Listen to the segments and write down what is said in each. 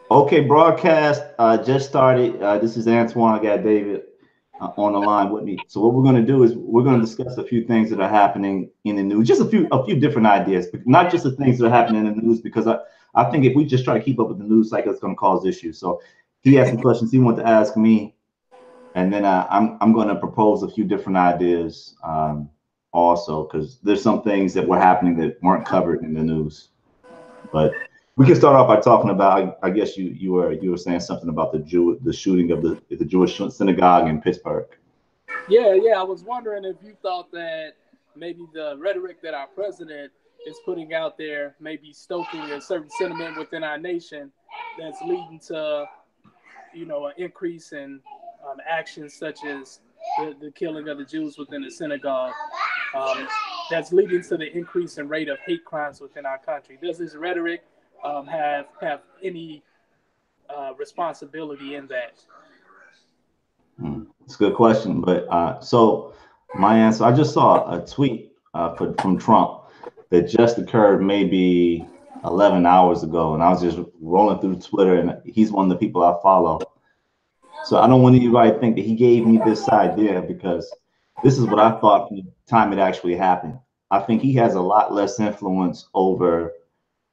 Okay, broadcast just started. This is Antoine. I got David on the line with me. So what we're going to do is we're going to discuss a few things that are happening in the news, just a few different ideas, but not just the things that are happening in the news. Because I think if we just try to keep up with the news cycle, it's going to cause issues. So he has some questions he wanted to ask me, and then I'm going to propose a few different ideas also because there's some things that were happening that weren't covered in the news. But we can start off by talking about. I guess you were saying something about the shooting of the Jewish synagogue in Pittsburgh. Yeah, yeah. I was wondering if you thought that maybe the rhetoric that our president is putting out there may be stoking a certain sentiment within our nation that's leading to, an increase in actions such as the killing of the Jews within the synagogue. Um, that's leading to the increase in rate of hate crimes within our country. Does this rhetoric have any responsibility in that? It's a good question, but so my answer. I just saw a tweet from Trump that just occurred maybe 11 hours ago, and I was just rolling through Twitter, and he's one of the people I follow. So I don't want anybody to think that he gave me this idea because this is what I thought from the time it actually happened. I think he has a lot less influence over,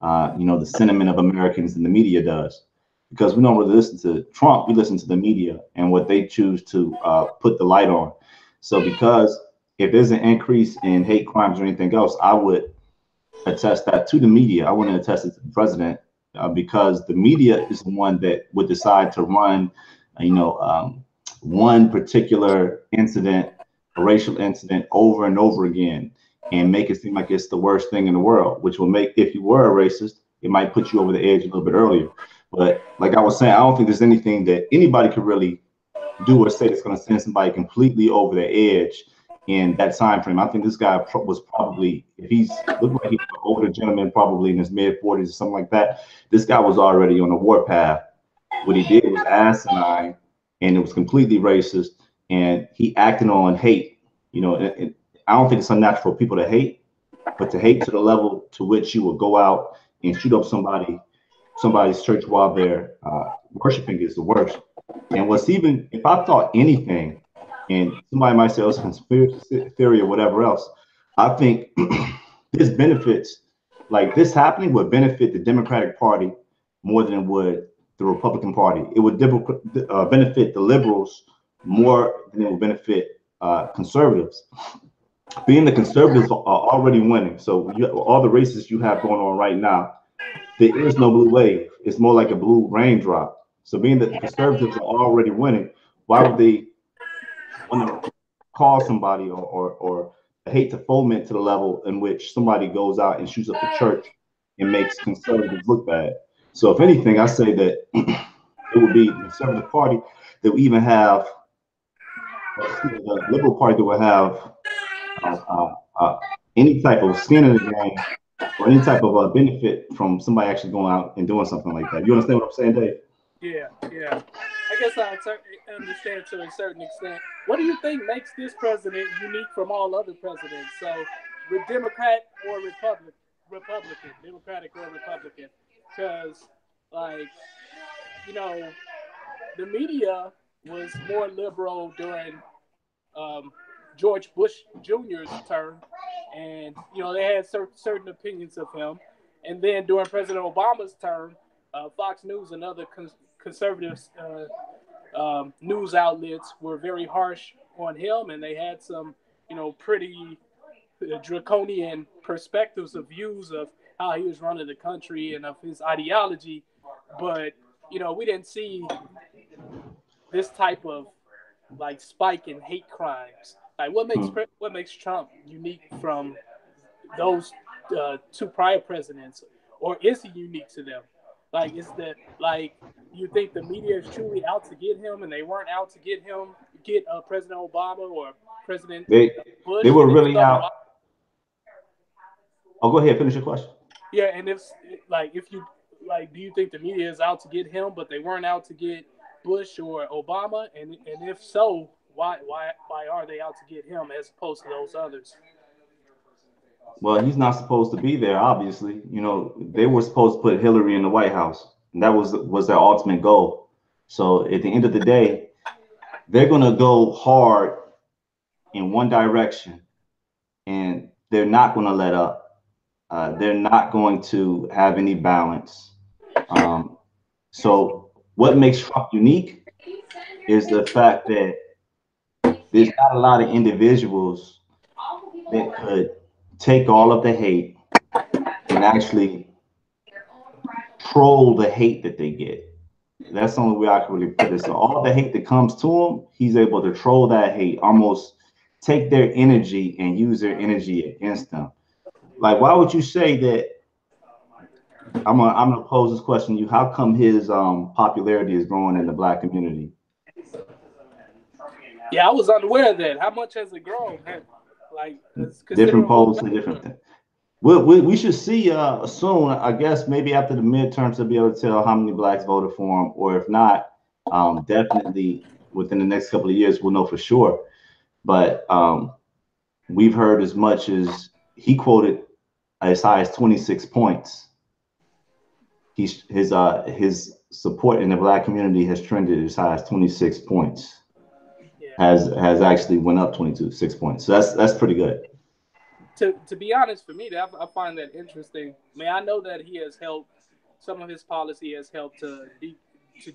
the sentiment of Americans than the media does, because we don't really listen to Trump. We listen to the media and what they choose to put the light on. So because if there's an increase in hate crimes or anything else, I would attest that to the media. I wouldn't attest it to the president because the media is the one that would decide to run, you know, um, one particular incident, a racial incident, over and over again, and make it seem like it's the worst thing in the world. Which will make, if you were a racist, it might put you over the edge a little bit earlier. But like I was saying, I don't think there's anything that anybody could really do or say that's going to send somebody completely over the edge in that time frame. I think this guy was probably, if he's looked like he was an older gentleman, probably in his mid 40s or something like that. This guy was already on a warpath. What he did was asinine, and it was completely racist. And he acted on hate. I don't think it's unnatural for people to hate, but to hate to the level to which you will go out and shoot up somebody's church while they're worshiping is the worst. And what's even, if I thought anything, and somebody might say it's conspiracy theory or whatever else, I think this benefits, like this happening would benefit the Democratic Party more than it would the Republican Party. It would benefit the liberals more than it would benefit conservatives. Being the conservatives are already winning, so all the races you have going on right now, there is no blue wave. It's more like a blue raindrop. So being that the conservatives are already winning, why would they want to call somebody or hate to foment to the level in which somebody goes out and shoots up the church and makes conservatives look bad? So if anything, I say that it would be the conservative party that would even have, or excuse me, the liberal party that would have uh, uh, uh, any type of skin in the game or any type of benefit from somebody actually going out and doing something like that. You understand what I'm saying, Dave? Yeah, yeah. I guess understand to a certain extent. What do you think makes this president unique from all other presidents? So, with Democrat or Republican, Democratic or Republican, because like you know, the media was more liberal during um, George Bush Jr.'s term, and they had certain opinions of him. And then during President Obama's term, Fox News and other conservative news outlets were very harsh on him, and they had some, pretty draconian perspectives of views of how he was running the country and of his ideology. But we didn't see this type of like spike in hate crimes. Like what makes Trump unique from those two prior presidents, or is he unique to them? Like, is that like you think the media is truly out to get him, and they weren't out to get President Obama or President They Bush? they were And if really so, out. why? Oh, go ahead, finish your question. Yeah, and if you do you think the media is out to get him, but they weren't out to get Bush or Obama? And if so, why are they out to get him as opposed to those others? Well, he's not supposed to be there, obviously. They were supposed to put Hillary in the White House. That was their ultimate goal. So at the end of the day, they're going to go hard in one direction, and they're not going to let up. They're not going to have any balance. So what makes Trump unique is the fact that there's not a lot of individuals that could take all of the hate and actually troll the hate that they get. That's the only way I can really put it. So all the hate that comes to him, he's able to troll that hate, almost take their energy and use their energy against them. Like, why would you say that? I'm gonna pose this question to you. How come his popularity is growing in the Black community? Yeah, I was unaware of that. How much has it grown? Like, different polls say different things. We should see soon. I guess maybe after the midterms to be able to tell how many Blacks voted for him, or if not, definitely within the next couple of years we'll know for sure. But we've heard as much as he quoted as high as 26 points. His support in the Black community has trended as high as 26 points. Yeah. Has actually went up 6 points. So that's pretty good. To be honest, for me, I find that interesting. I mean, I know that he has helped. Some of his policy has helped to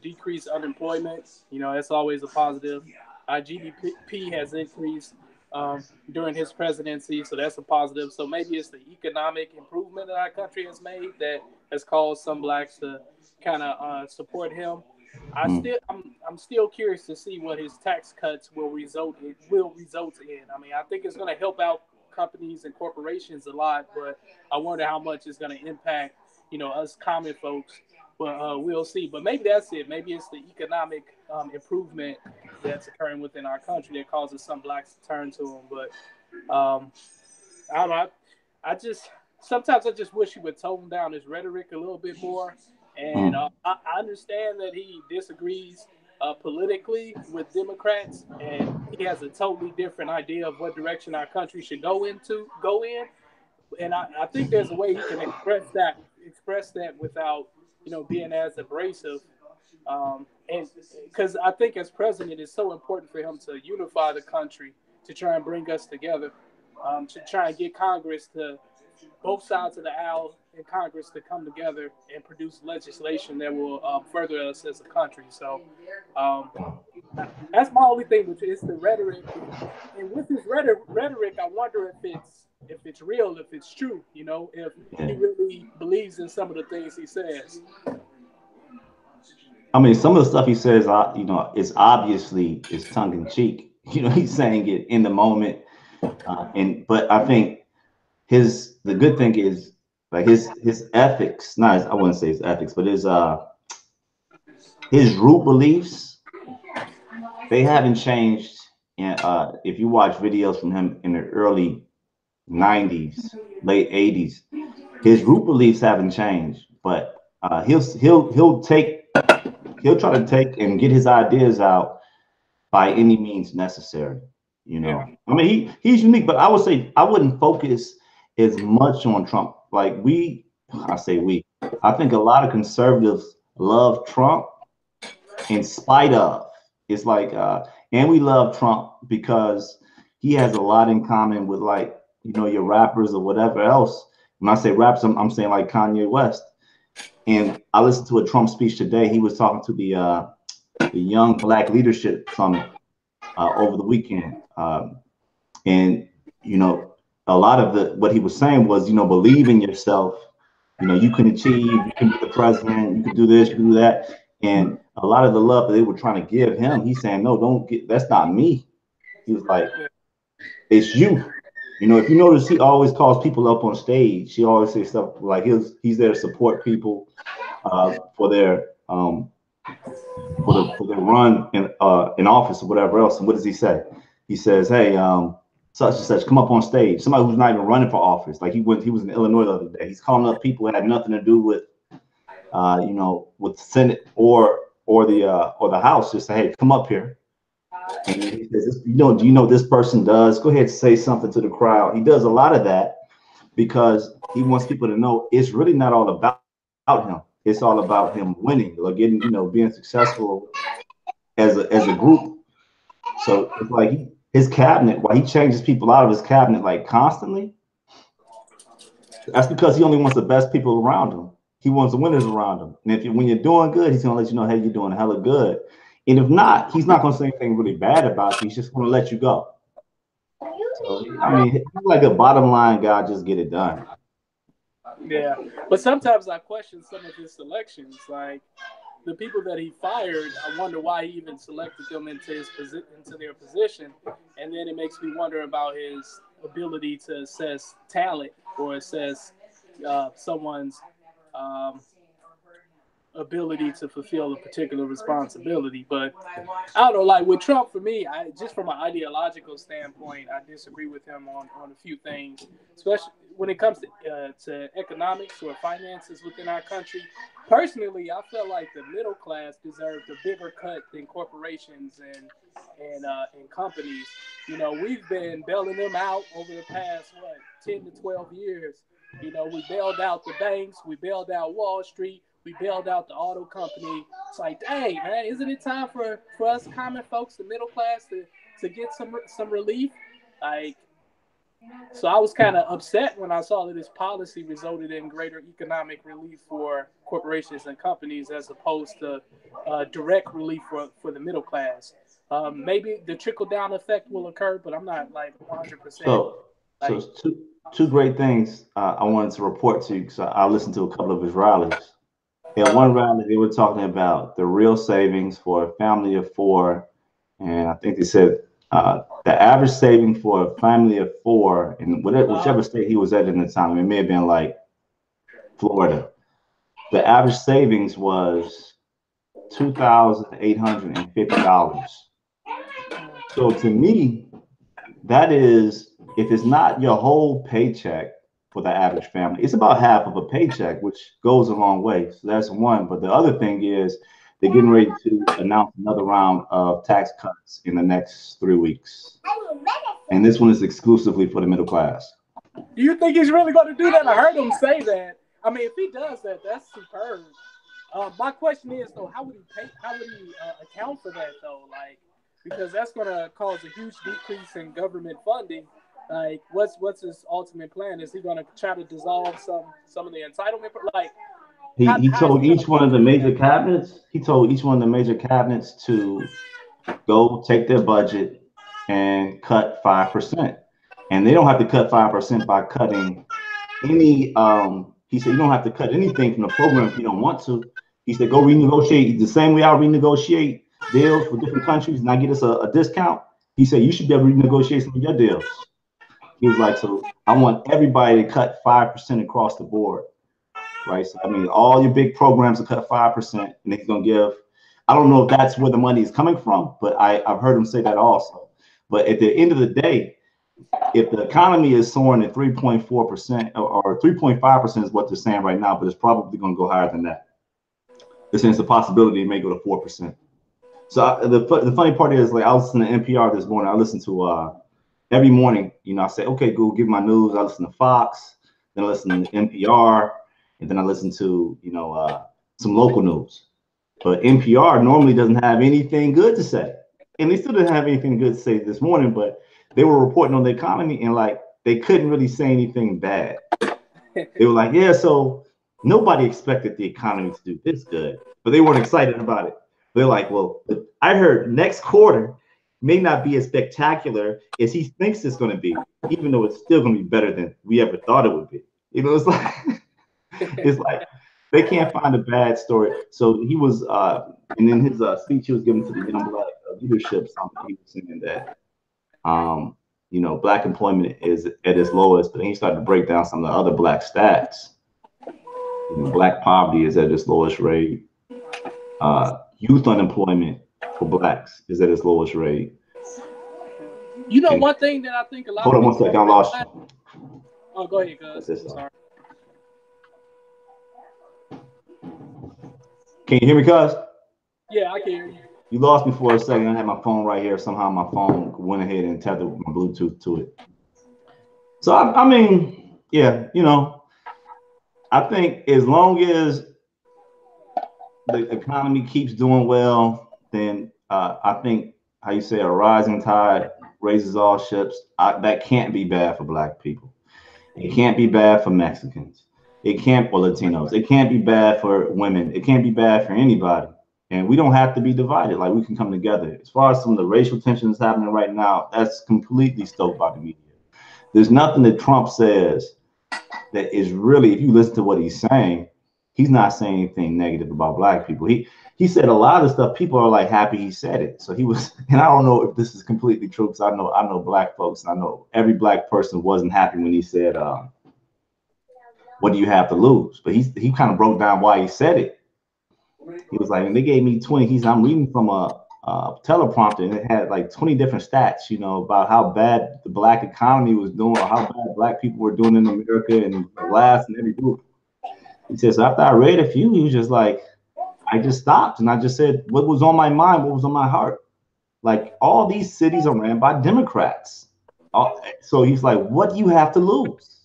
decrease unemployment. You know, that's always a positive. GDP has increased during his presidency, so that's a positive. So maybe it's the economic improvement that our country has made that has caused some Blacks to kind of support him. I'm still curious to see what his tax cuts will result in. I mean, I think it's going to help out companies and corporations a lot, but I wonder how much it's going to impact, us common folks. But we'll see. But maybe that's it. Maybe it's the economic improvement that's occurring within our country that causes some Blacks to turn to him. But I don't know. Sometimes I just wish he would tone down his rhetoric a little bit more. And I understand that he disagrees politically with Democrats, and he has a totally different idea of what direction our country should go in. And I think there's a way he can express that without, being as abrasive. And because I think as president, it's so important for him to unify the country, to try and bring us together, to try and get Congress to both sides of the aisle in Congress to come together and produce legislation that will further us as a country. So that's my only thing, which is the rhetoric. And with his rhetoric, I wonder if it's real, if it's true, if he really believes in some of the things he says. I mean, some of the stuff he says, it's obviously tongue in cheek. He's saying it in the moment, but I think the good thing is like his ethics. I wouldn't say his ethics, but his root beliefs, they haven't changed. And if you watch videos from him in the early 90s, late 80s, his root beliefs haven't changed. But he'll try to take and get his ideas out by any means necessary. I mean, he's unique, but I would say I wouldn't focus as much on Trump. Like I think a lot of conservatives love Trump in spite of. It's like, and we love Trump because he has a lot in common with your rappers or whatever else. When I say raps, I'm saying like Kanye West. And I listened to a Trump speech today. He was talking to the Young Black Leadership Summit over the weekend. And, a lot of what he was saying was, believe in yourself. You can achieve, you can be the president, you can do this, you can do that. And a lot of the love that they were trying to give him, he's saying, no, that's not me. He was like, it's you. If you notice, he always calls people up on stage. He always says stuff like he's there to support people for their run in office or whatever else. And what does he say? He says, hey, such and such, come up on stage. Somebody who's not even running for office. Like he was in Illinois the other day. He's calling up people that had nothing to do with with the Senate or the House. Just say, hey, come up here. And he says, do you know what this person does? Go ahead and say something to the crowd. He does a lot of that because he wants people to know it's really not all about him. it's all about him winning, or getting, being successful as a group. So it's like his cabinet, why he changes people out of his cabinet like constantly, that's because he only wants the best people around him. He wants the winners around him. And when you're doing good, he's gonna let you know, hey, you're doing hella good. And if not, he's not gonna say anything really bad about you. He's just gonna let you go. So I mean, he's like a bottom line guy, just get it done. Yeah, but sometimes I question some of his selections, like the people that he fired. I wonder why he even selected them into their position, and then it makes me wonder about his ability to assess talent or assess someone's um, ability to fulfill a particular responsibility. But I don't know, like with Trump, for me, just from an ideological standpoint, I disagree with him on a few things, especially when it comes to economics or finances within our country. Personally, I feel like the middle class deserved a bigger cut than corporations and companies. We've been bailing them out over the past 10 to 12 years. We bailed out the banks, we bailed out Wall Street, we bailed out the auto company. It's like, dang, man, isn't it time for us common folks, the middle class, to get some relief? So I was kind of upset when I saw that this policy resulted in greater economic relief for corporations and companies as opposed to direct relief for the middle class. Maybe the trickle down effect will occur, but I'm not like 100%. So two great things I wanted to report to you, because I listened to a couple of his rallies. In one rally, they were talking about the real savings for a family of four, and I think they said the average saving for a family of four in whichever state he was at the time, it may have been like Florida, the average savings was $2,850. So to me, that is, if it's not your whole paycheck for the average family, it's about half of a paycheck, which goes a long way. So that's one. But the other thing is they're getting ready to announce another round of tax cuts in the next 3 weeks. And this one is exclusively for the middle class. Do you think he's really going to do that? I heard him say that. I mean, if he does that, that's superb. My question is, though, how would he account for that, though? Like, because that's going to cause a huge decrease in government funding. Like, what's his ultimate plan? Is he going to try to dissolve some of the entitlement? Like, he told each one of the major cabinets. He told each one of the major cabinets to go take their budget and cut 5%. And they don't have to cut 5% by cutting any. He said you don't have to cut anything from the program if you don't want to. He said go renegotiate the same way I renegotiate deals for different countries and I get us a discount. He said you should be able to renegotiate some of your deals. He was like, so I want everybody to cut 5% across the board, right? So I mean, all your big programs to cut 5%, and he's gonna give. I don't know if that's where the money is coming from, but I've heard him say that also. But at the end of the day, if the economy is soaring at 3.4% or 3.5% is what they're saying right now, but it's probably going to go higher than that. There's a possibility it may go to 4%. So the funny part is, like, I listen to NPR this morning. I listen to every morning. I say, okay, Google, give my news. I listen to Fox, then I listen to NPR, and then I listen to some local news. But NPR normally doesn't have anything good to say, and they still didn't have anything good to say this morning. But they were reporting on the economy, and like they couldn't really say anything bad. They were like, yeah, so nobody expected the economy to do this good, but they weren't excited about it. They're like, well, I heard next quarter may not be as spectacular as he thinks it's going to be, even though it's still going to be better than we ever thought it would be. It's like it's like they can't find a bad story. So he was, and in his speech he was giving to the Young Black Leadership Summit, he was saying that Black employment is at its lowest, but then he started to break down some of the other Black stats. Black poverty is at its lowest rate. Youth unemployment for Blacks is at its lowest rate. One thing that I think a lot Hold of on one second, I lost you. Oh, go ahead, guys. Sorry. Can you hear me, cuz? Yeah, I can hear you. You lost me for a second. I had my phone right here. Somehow my phone went ahead and tethered my Bluetooth to it. So, I mean, yeah, I think as long as the economy keeps doing well, then I think how you say a rising tide raises all ships. That can't be bad for Black people. It can't be bad for Mexicans. It can't for Latinos. It can't be bad for women. It can't be bad for anybody. And we don't have to be divided. Like we can come together. As far as some of the racial tensions happening right now, that's completely stoked by the media. There's nothing that Trump says that is really, if you listen to what he's saying, he's not saying anything negative about Black people. He said a lot of stuff. People are like happy he said it. So he was, and I don't know if this is completely true because I know Black folks, and I know every Black person wasn't happy when he said, "What do you have to lose?" But he kind of broke down why he said it. He was like, and they gave me 20. I'm reading from a teleprompter, and it had like 20 different stats, about how bad the Black economy was doing, or how bad Black people were doing in America, and the last in every group. He says, so after I read a few, he was just like, I just stopped and I just said, what was on my mind, what was on my heart? Like all these cities are ran by Democrats. So he's like, what do you have to lose?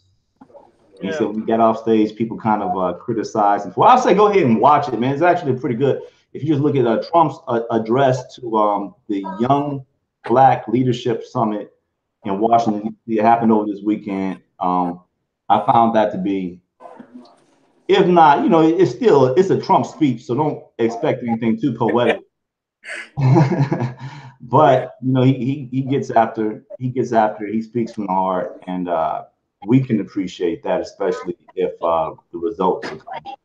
Yeah. He said, when we got off stage, people kind of criticized. Well, I'll say, go ahead and watch it, man. It's actually pretty good. If you just look at Trump's address to the Young Black Leadership Summit in Washington, it happened over this weekend. I found that to be, if not, it's a Trump speech, so don't expect anything too poetic. But he gets after, he speaks from the heart, and we can appreciate that, especially if the results are coming.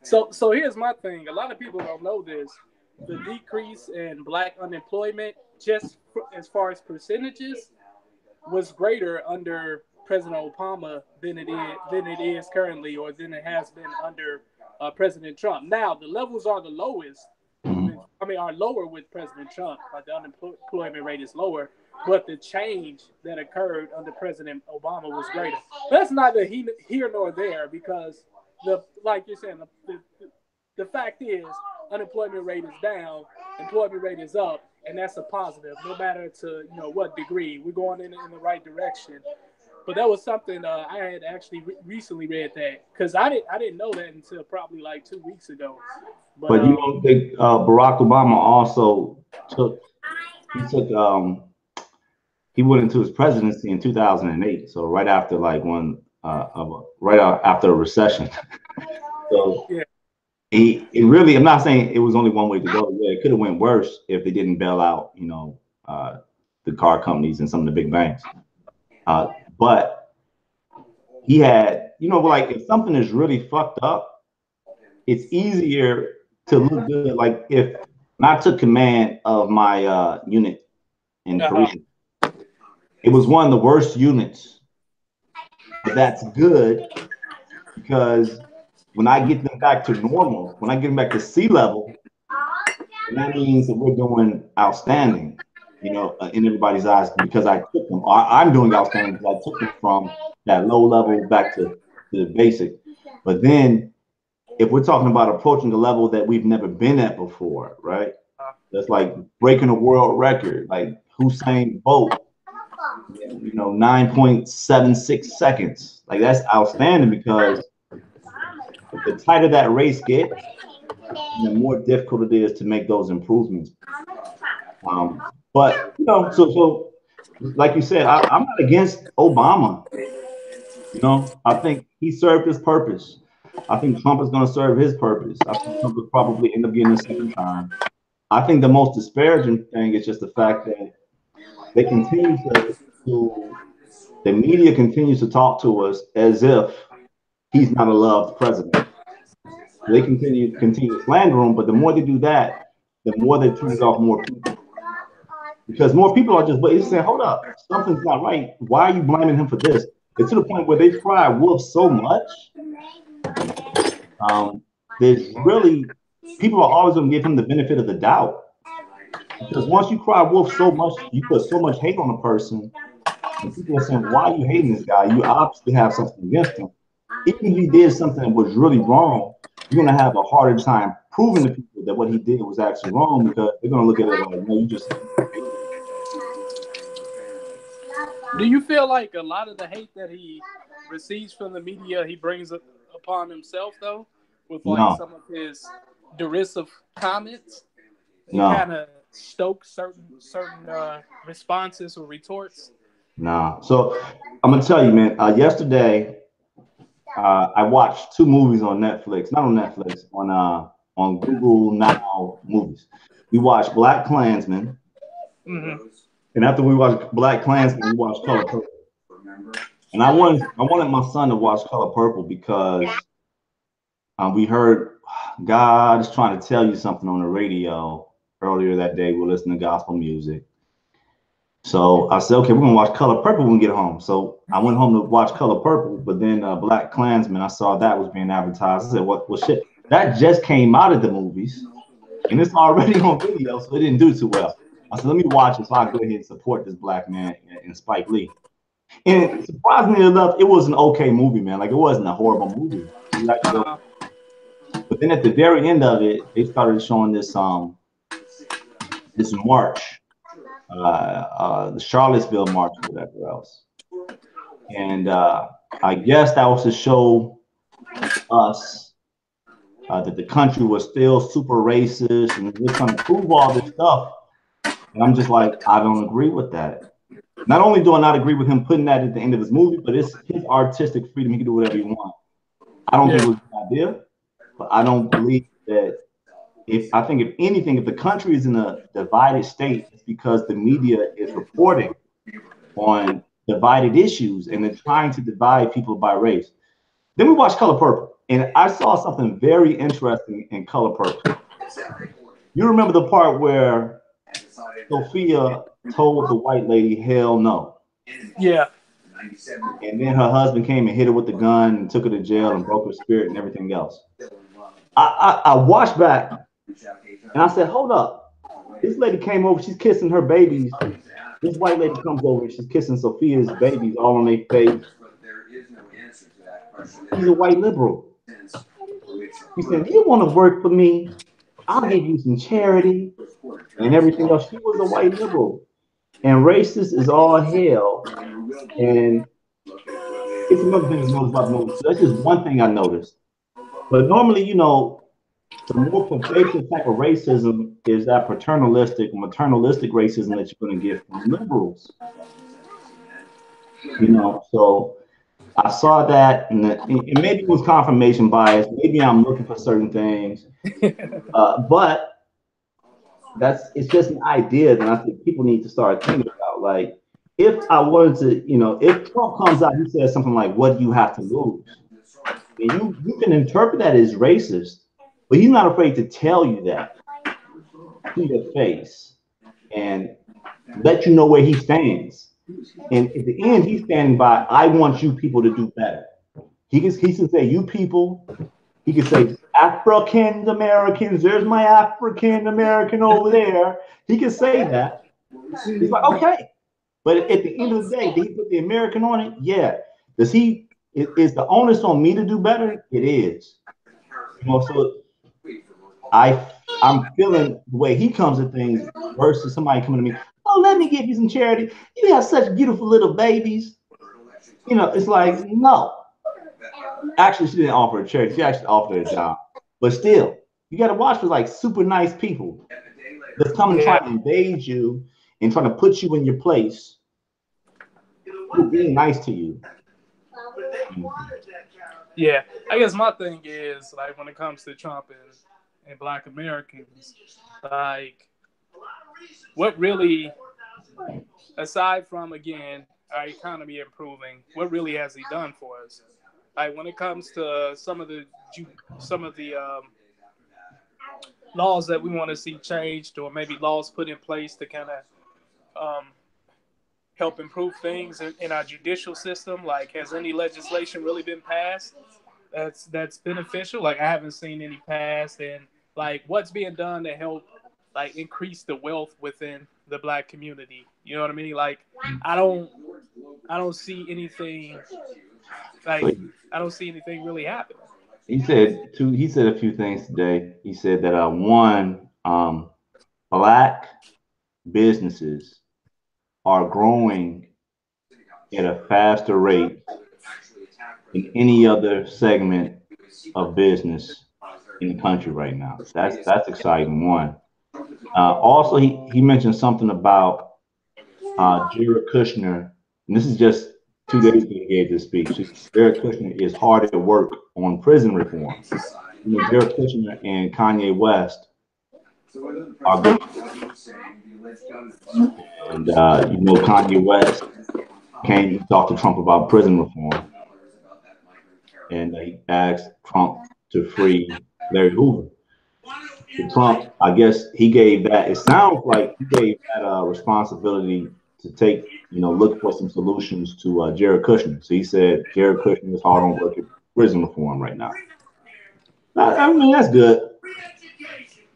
So here's my thing. A lot of people don't know this. The decrease in Black unemployment, just as far as percentages, was greater under President Obama than it is currently, or than it has been under President Trump. Now the levels are the lowest. Are lower with President Trump. Like the unemployment rate is lower, but the change that occurred under President Obama was greater. That's neither here nor there, because like you're saying, the fact is unemployment rate is down, employment rate is up, and that's a positive, no matter to what degree. We're going in the right direction. But that was something I had actually recently read that, because I didn't know that until probably like 2 weeks ago. But you don't think Barack Obama also he went into his presidency in 2008, so right after after a recession. So yeah. I'm not saying it was only one way to go. Yeah, it could have went worse if they didn't bail out, the car companies and some of the big banks. But he had, like if something is really fucked up, it's easier to look good. Like if I took command of my unit in Korea, it was one of the worst units. But that's good, because when I get them back to normal, when I get them back to sea level, that means that we're doing outstanding, in everybody's eyes, because I took them. I'm doing outstanding because I took them from that low level back to the basic. But then, if we're talking about approaching a level that we've never been at before, right? That's like breaking a world record, like Usain Bolt, 9.76 seconds. Like that's outstanding, because the tighter that race gets, the more difficult it is to make those improvements. But so like you said, I'm not against Obama. I think he served his purpose. I think Trump is going to serve his purpose. I think Trump will probably end up getting a second term. I think the most disparaging thing is just the fact that they continue the media continues to talk to us as if he's not a loved president. They continue to slander him, but the more they do that, the more they turn off more people. Because more people are just saying, hold up, something's not right. Why are you blaming him for this? It's to the point where they cry wolf so much. There's really, people are always going to give him the benefit of the doubt. Because once you cry wolf so much, you put so much hate on a person, and people are saying, why are you hating this guy? You obviously have something against him. Even if he did something that was really wrong, you're going to have a harder time proving to people that what he did was actually wrong, because they're going to look at it like, no, you just. Do you feel like a lot of the hate that he receives from the media, he brings upon himself, though, with like some of his derisive comments. It No, kind of stokes certain responses or retorts. no. So I'm gonna tell you, man. Yesterday, I watched two movies on Netflix. Not on Netflix. On Google Now Movies. We watched Black Klansman, Mm-hmm. and after we watched Black Klansman, we watched Color Purple. And I wanted my son to watch Color Purple because we heard God is trying to tell you something on the radio earlier that day. We're listening to gospel music. So I said, okay, we're gonna watch Color Purple when we get home. So I went home to watch Color Purple, but then Black Klansman, I saw that was being advertised. I said, what? Well, shit, that just came out of the movies, and it's already on video, so it didn't do too well. I said, let me watch it so I go ahead and support this black man and Spike Lee. And surprisingly enough, it was an okay movie, man. Like it wasn't a horrible movie. But then at the very end of it, they started showing this march, the Charlottesville March, whatever else. And I guess that was to show us that the country was still super racist and just trying to prove all this stuff. And I'm just like, I don't agree with that. Not only do I not agree with him putting that at the end of his movie, but it's his artistic freedom. He can do whatever he wants. I don't think it was a good idea, but I don't believe that if anything, if the country is in a divided state, it's because the media is reporting on divided issues and they're trying to divide people by race. Then we watched Color Purple, and I saw something very interesting in Color Purple. You remember the part where Sophia told the white lady, hell no. Yeah. And then her husband came and hit her with the gun and took her to jail and broke her spirit and everything else. I watched back and I said, hold up. This lady came over, she's kissing her babies. This white lady comes over and she's kissing Sophia's babies all on their face. He's a white liberal. He said, you want to work for me? I'll give you some charity and everything else. She was a white liberal. And racist is all hell. And it's another thing to notice about the movie. So that's just one thing I noticed. But normally, you know, the more pervasive type of racism is that paternalistic, maternalistic racism that you're going to get from liberals. You know, so I saw that, and maybe it was confirmation bias. Maybe I'm looking for certain things, but it's just an idea that I think people need to start thinking about. Like, if I wanted to, you know, if Trump comes out, he says something like, "What do you have to lose?" And you can interpret that as racist, but he's not afraid to tell you that to your face and let you know where he stands. And at the end, he's standing by, I want you people to do better. He can say, you people, he can say, African Americans, there's my African American over there. He can say that. He's like, okay. But at the end of the day, did he put the American on it? Yeah. Is the onus on me to do better? It is. You know, so I'm feeling the way he comes at things versus somebody coming to me, oh, let me give you some charity. You have such beautiful little babies. You know, it's like, no. Actually, she didn't offer a charity. She actually offered her a job. But still, you got to watch for like super nice people that's coming to try to invade you and trying to put you in your place. Being nice to you. Yeah, I guess my thing is, like, when it comes to Trump and Black Americans, like, what really, aside from, again, our economy improving, what really has he done for us? Like, when it comes to some of the laws that we want to see changed, or maybe laws put in place to kind of help improve things in our judicial system, like, has any legislation really been passed that's beneficial? Like, I haven't seen any passed. And like, what's being done to help like increase the wealth within the Black community? You know what I mean? Like, I don't see anything. Like, I don't see anything really happening. He said a few things today. He said that one, Black businesses are growing at a faster rate than any other segment of business in the country right now. That's exciting. One. Also, he mentioned something about Jared Kushner, and this is just 2 days ago he gave this speech. Jared Kushner is hard at work on prison reform. Jared Kushner and Kanye West are good. And Kanye West came to talk to Trump about prison reform, and he asked Trump to free Larry Hoover. Trump, I guess he gave that. It sounds like he gave that responsibility to take, look for some solutions to Jared Kushner. So he said Jared Kushner is hard on work at prison reform right now. I mean, that's good.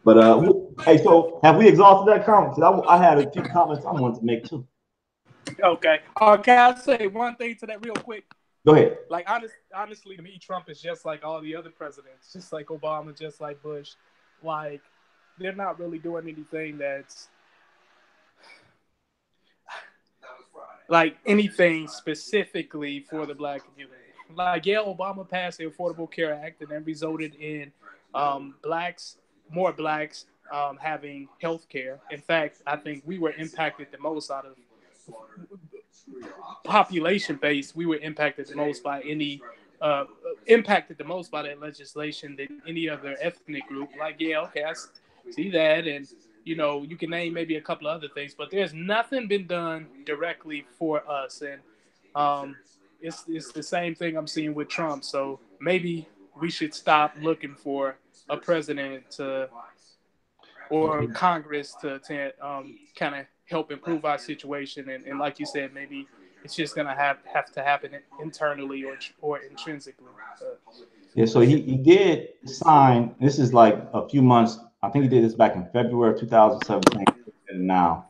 But hey, so have we exhausted that comment? I had a few comments I wanted to make too. Okay. Can I say one thing to that real quick? Go ahead. Like honestly, to me, Trump is just like all the other presidents, just like Obama, just like Bush. Like, they're not really doing anything that's like anything specifically for the Black community. Like, yeah, Obama passed the Affordable Care Act, and that resulted in more blacks having health care. In fact, I think we were impacted the most out of population base. We were impacted the most by that legislation than any other ethnic group. Like, yeah, okay, I see that, and you can name maybe a couple of other things, but there's nothing been done directly for us, and it's the same thing I'm seeing with Trump. So maybe we should stop looking for a president or Congress to kind of help improve our situation, and like you said, maybe it's just gonna have to happen internally or intrinsically. Yeah, so he did sign. This is like a few months. I think he did this back in February of 2017. And now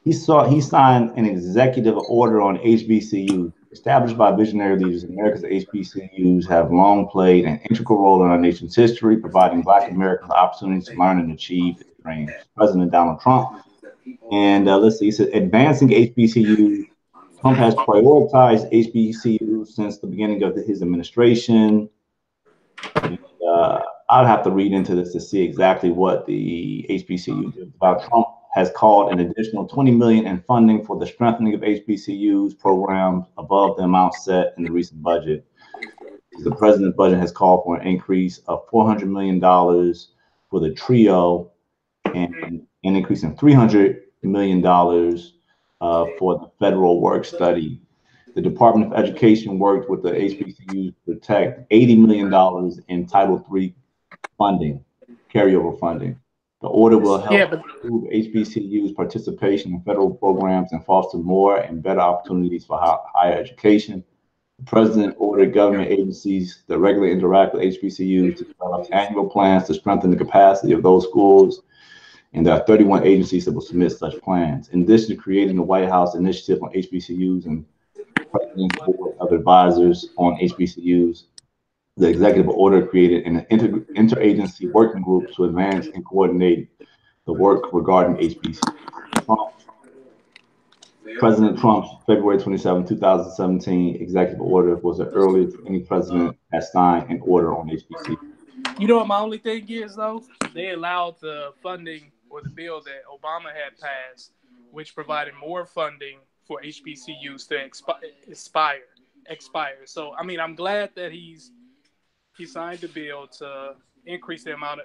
he signed an executive order on HBCUs established by visionary leaders. America's HBCUs have long played an integral role in our nation's history, providing Black Americans opportunities to learn and achieve their dreams. President Donald Trump. And let's see, he said advancing HBCUs. Trump has prioritized HBCUs since the beginning of his administration. And, I'd have to read into this to see exactly what the HBCU did. Trump has called an additional $20 million in funding for the strengthening of HBCUs programs above the amount set in the recent budget. The president's budget has called for an increase of $400 million for the TRIO and an increase in $300 million for the federal work study. The Department of Education worked with the HBCUs to protect $80 million in Title III funding, carryover funding. The order will help improve HBCUs' participation in federal programs and foster more and better opportunities for higher education. The president ordered government agencies that regularly interact with HBCUs to develop annual plans to strengthen the capacity of those schools. And there are 31 agencies that will submit such plans. In addition to creating the White House initiative on HBCUs and the President's Board of Advisors on HBCUs, the executive order created an interagency working group to advance and coordinate the work regarding HBCUs. President Trump's February 27, 2017 executive order was the earliest any president has signed an order on HBCUs. You know what my only thing is, though? They allowed the funding or the bill that Obama had passed, which provided more funding for HBCUs to expire. So, I mean, I'm glad that he signed the bill to increase the amount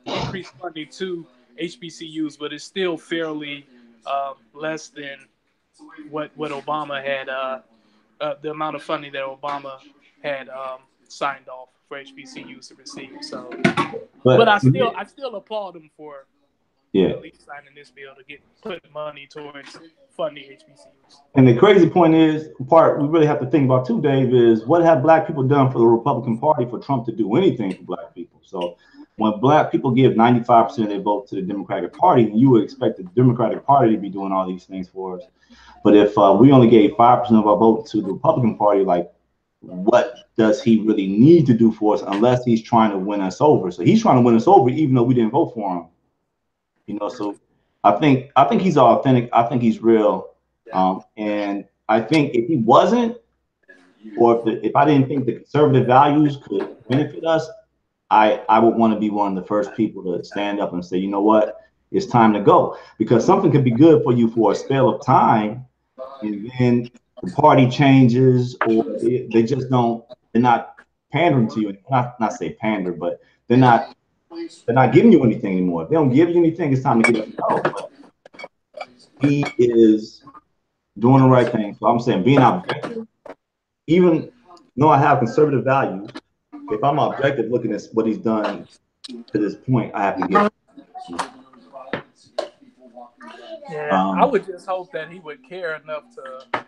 increase funding to HBCUs, but it's still fairly less than what Obama had, the amount of funding that Obama had signed off for HBCUs to receive. So, but I still applaud him for at least signing this bill to put money towards funding HBCUs. And the crazy point is, part we really have to think about too, Dave, is what have Black people done for the Republican Party for Trump to do anything for Black people? So when Black people give 95% of their vote to the Democratic Party, you would expect the Democratic Party to be doing all these things for us. But if we only gave 5% of our vote to the Republican Party, like, what does he really need to do for us unless he's trying to win us over? So he's trying to win us over even though we didn't vote for him. So I think he's authentic. I think he's real. And I think if he wasn't, or if I didn't think the conservative values could benefit us, I would want to be one of the first people to stand up and say, you know what, it's time to go, because something could be good for you for a spell of time, and then the party changes, or they just don't. They're not pandering to you. Not say pander, but they're not giving you anything anymore. If they don't give you anything, it's time to get up and go. But he is doing the right thing. So I'm saying, being objective, even though I have conservative values, if I'm objective looking at what he's done to this point, I have to give. Yeah, I would just hope that he would care enough to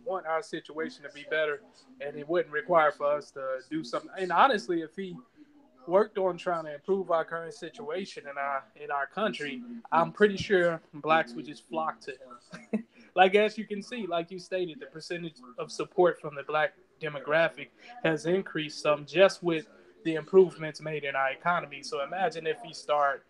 want our situation to be better, and it wouldn't require for us to do something. And honestly, if he worked on trying to improve our current situation in our country, I'm pretty sure blacks would just flock to him. Like, as you can see, like you stated, the percentage of support from the black demographic has increased some just with the improvements made in our economy. So imagine if he start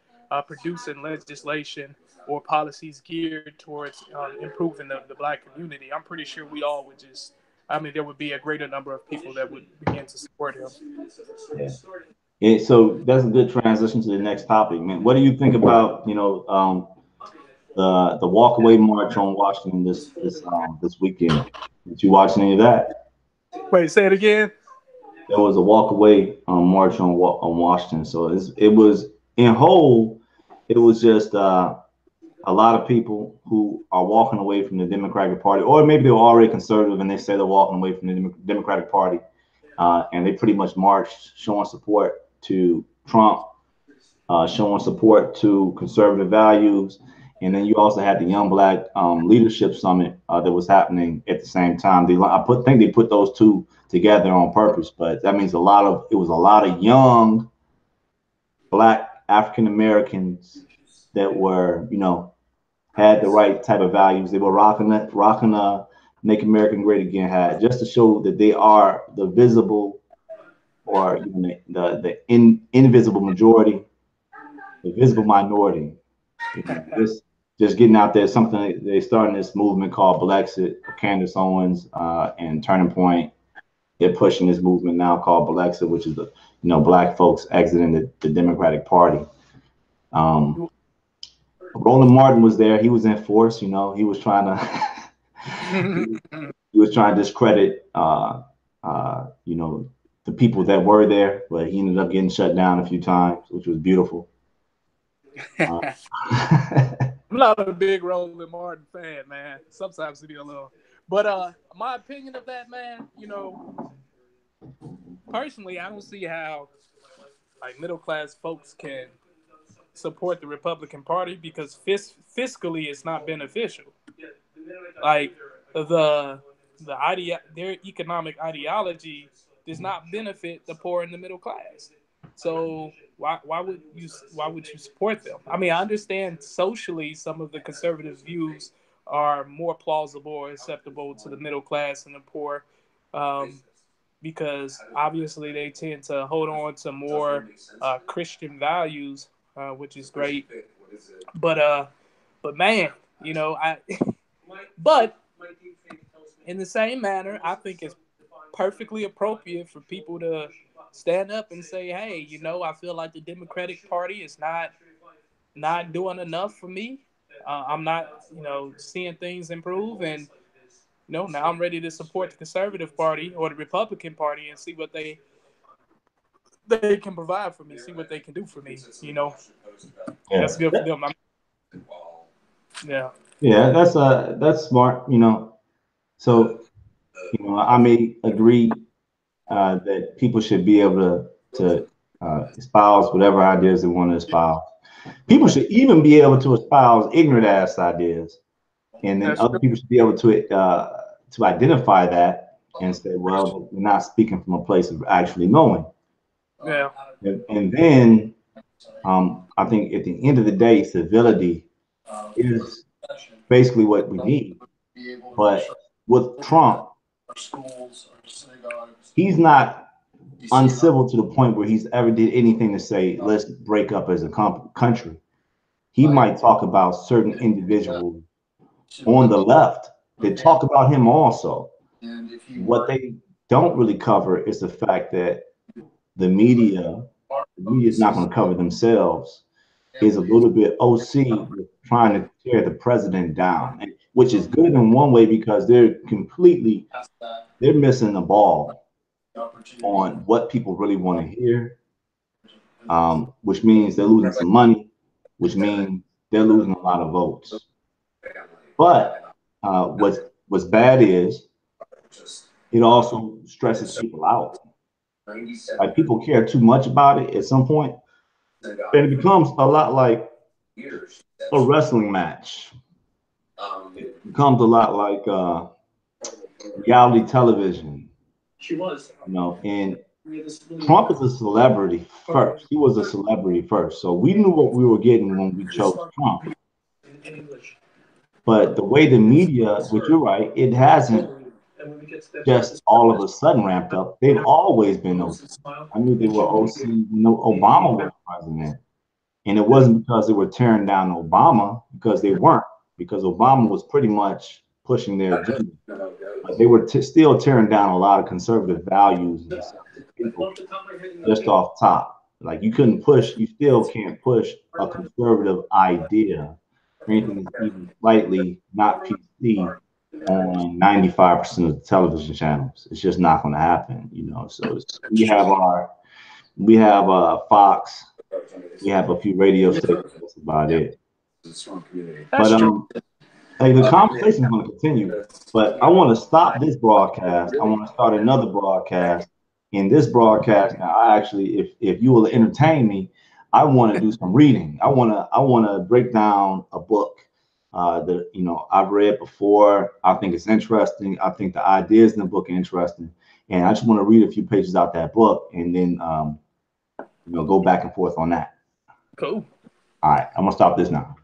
producing legislation or policies geared towards improving the black community. I'm pretty sure we all would just, I mean, there would be a greater number of people that would begin to support him. Yeah. Yeah, so that's a good transition to the next topic, man. What do you think about, the walkaway march on Washington this weekend? Did you watch any of that? Wait, say it again. There was a walkaway march on Washington. So it was in whole, it was just a lot of people who are walking away from the Democratic Party, or maybe they were already conservative and they say they're walking away from the Democratic Party, and they pretty much marched showing support to Trump, showing support to conservative values. And then you also had the Young Black Leadership Summit that was happening at the same time. I think they put those two together on purpose, but that means it was a lot of young Black African Americans that were, had the right type of values. They were rocking Make America Great Again hat, just to show that they are the visible, or the invisible majority, the visible minority. Just getting out there. Something they starting this movement called Blexit. Candace Owens and Turning Point, they're pushing this movement now called Blexit, which is the Black folks exiting the Democratic Party. Roland Martin was there. He was in force. He was trying to he was trying to discredit the people that were there, but he ended up getting shut down a few times, which was beautiful. I'm not a big Roland Martin fan, man. Sometimes he be a little, but my opinion of that, man, personally, I don't see how like middle class folks can support the Republican Party, because fiscally it's not beneficial. Like their economic ideology does not benefit the poor and the middle class. So why would you support them? I mean, I understand socially some of the conservative views are more plausible or acceptable to the middle class and the poor, because obviously they tend to hold on to more Christian values, which is great. But man, but in the same manner, I think it's perfectly appropriate for people to stand up and say, hey, I feel like the Democratic Party is not doing enough for me. I'm not, seeing things improve, and now I'm ready to support the Conservative Party or the Republican Party and see what they can provide for me, see what they can do for me. Yeah. That's good for them. Yeah, that's smart. So I may agree that people should be able to espouse whatever ideas they want to espouse. People should even be able to espouse ignorant ass ideas, and then other people should be able to identify that and say, well, we're not speaking from a place of actually knowing. Yeah. And then I think at the end of the day, civility is basically what we need. But with Trump, he's not uncivil to the point where he's ever did anything to say, let's break up as a country. He might talk about certain individuals on the left that talk about him also. What they don't really cover is the fact that the media, the media is not going to cover themselves, is a little bit OC with trying to tear the president down, which is good in one way because they're missing the ball on what people really want to hear, which means they're losing some money, which means they're losing a lot of votes. But what's bad is it also stresses people out. Like people care too much about it at some point, and it becomes a lot like a wrestling match. It becomes a lot like reality television. And Trump is a celebrity first. He was a celebrity first. So we knew what we were getting when we chose Trump. But the way the media, which you're right, it hasn't just all of a sudden ramped up. They've always been OC. I knew they were OC when Obama was president. And it wasn't because they were tearing down Obama, because they weren't, because Obama was pretty much pushing their agenda. But they were still tearing down a lot of conservative values people just off top. Like you still can't push a conservative idea or anything that's even slightly not PC on 95% of the television channels. It's just not going to happen, So we have Fox, we have a few radio stations. That's about it. But like the conversation is going to continue. But I want to stop this broadcast. I want to start another broadcast. In this broadcast, now I actually, if you will entertain me, I want to do some reading. I want to break down a book that I've read before. I think it's interesting. I think the ideas in the book are interesting, and I just want to read a few pages out that book, and then go back and forth on that. Cool. All right, I'm gonna stop this now.